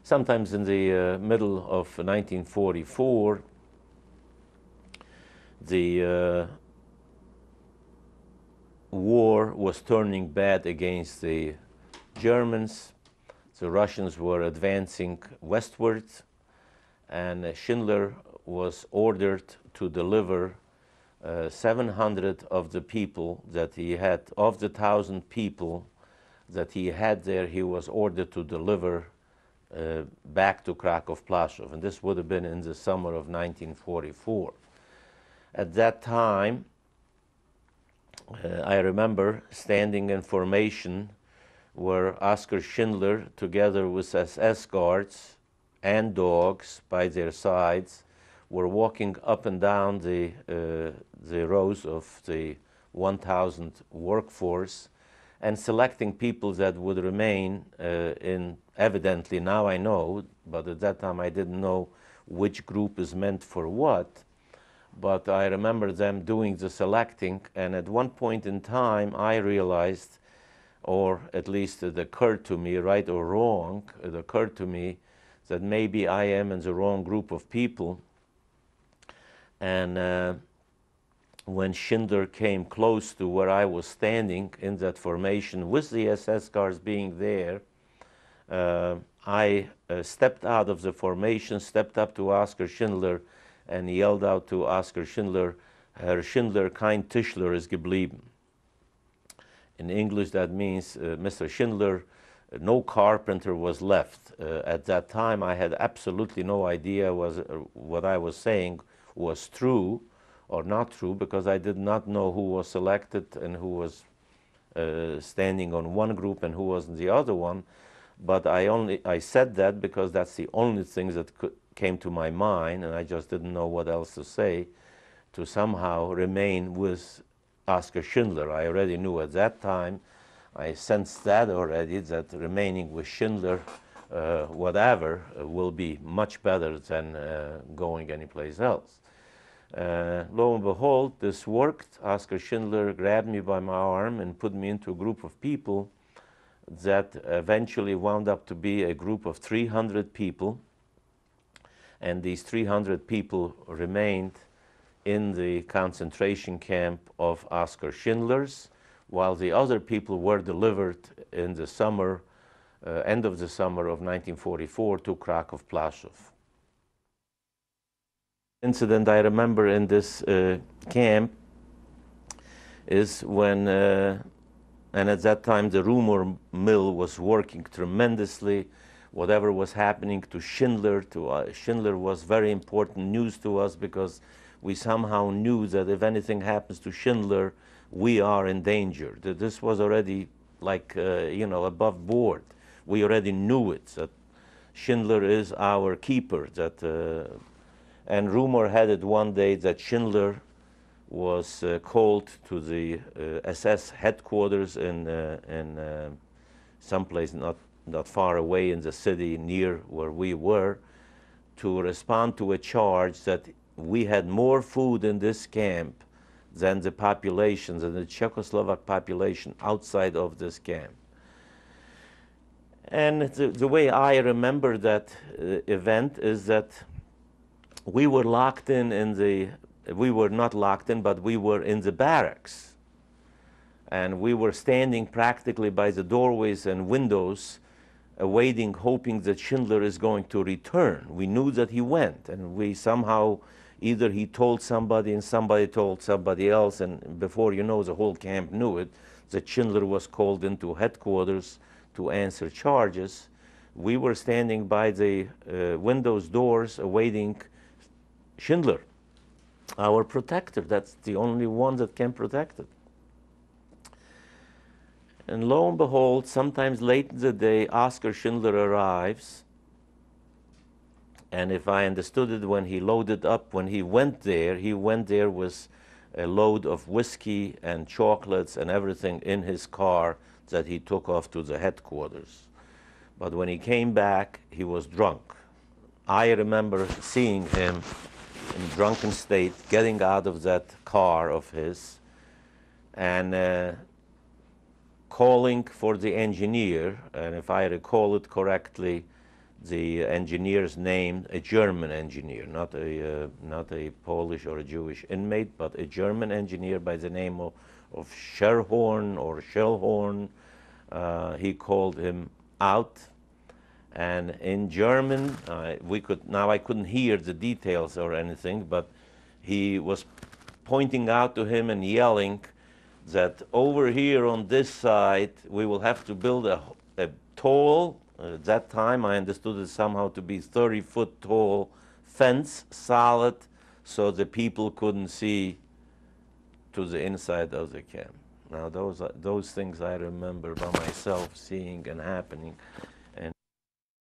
sometimes in the middle of 1944, the war was turning bad against the Germans. The Russians were advancing westward, and Schindler was ordered to deliver 700 of the people that he had, of the 1,000 people that he had there, he was ordered to deliver back to Krakov Plaszów, and this would have been in the summer of 1944. At that time, I remember standing in formation where Oskar Schindler, together with SS guards and dogs by their sides, were walking up and down the rows of the 1,000 workforce and selecting people that would remain evidently, now I know, but at that time I didn't know which group is meant for what. But I remember them doing the selecting, and at one point in time I realized, or at least it occurred to me, right or wrong, it occurred to me that maybe I am in the wrong group of people. And when Schindler came close to where I was standing in that formation with the SS guards being there, I stepped out of the formation, stepped up to Oskar Schindler, and yelled out to Oskar Schindler, "Herr Schindler, kein Tischler ist geblieben." In English that means, Mr. Schindler, no carpenter was left. At that time I had absolutely no idea what I was saying was true or not true, because I did not know who was selected and who was standing on one group and who was in the other one. But I said that because that's the only thing that came to my mind, and I just didn't know what else to say, to somehow remain with Oskar Schindler. I already knew at that time, I sensed that already, that remaining with Schindler, whatever, will be much better than going anyplace else. Lo and behold, this worked. Oskar Schindler grabbed me by my arm and put me into a group of people that eventually wound up to be a group of 300 people. And these 300 people remained in the concentration camp of Oskar Schindler's, while the other people were delivered in the summer, end of the summer of 1944 to Krakov Plaszów. Incident I remember in this camp is when, and at that time the rumor mill was working tremendously. Whatever was happening to Schindler, Schindler was very important news to us, because we somehow knew that if anything happens to Schindler, we are in danger. That this was already like, above board. We already knew it, that Schindler is our keeper. And rumor had it one day that Schindler was called to the SS headquarters in someplace not far away in the city near where we were, to respond to a charge that we had more food in this camp than the population, than the Czechoslovak population outside of this camp. And the way I remember that event is that we were locked we were not locked in, but we were in the barracks. And we were standing practically by the doorways and windows, awaiting, hoping that Schindler is going to return. We knew that he went, and we somehow, either he told somebody and somebody told somebody else, and before you know, the whole camp knew it, that Schindler was called into headquarters to answer charges. We were standing by the windows, doors, awaiting Schindler, our protector. That's the only one that can protect it. And lo and behold, sometimes late in the day, Oskar Schindler arrives. And if I understood it, when he loaded up, when he went there with a load of whiskey and chocolates and everything in his car that he took off to the headquarters. But when he came back, he was drunk. I remember seeing him in drunken state, getting out of that car of his and calling for the engineer. And if I recall it correctly, the engineer's name, a German engineer, not a Polish or a Jewish inmate, but a German engineer by the name of Scherhorn or Schellhorn. He called him out, and in German, I couldn't hear the details or anything, but he was pointing out to him and yelling that over here on this side we will have to build a tall, at that time I understood it somehow to be 30-foot tall fence, solid, so the people couldn't see to the inside of the camp. Now those things I remember by myself seeing and happening.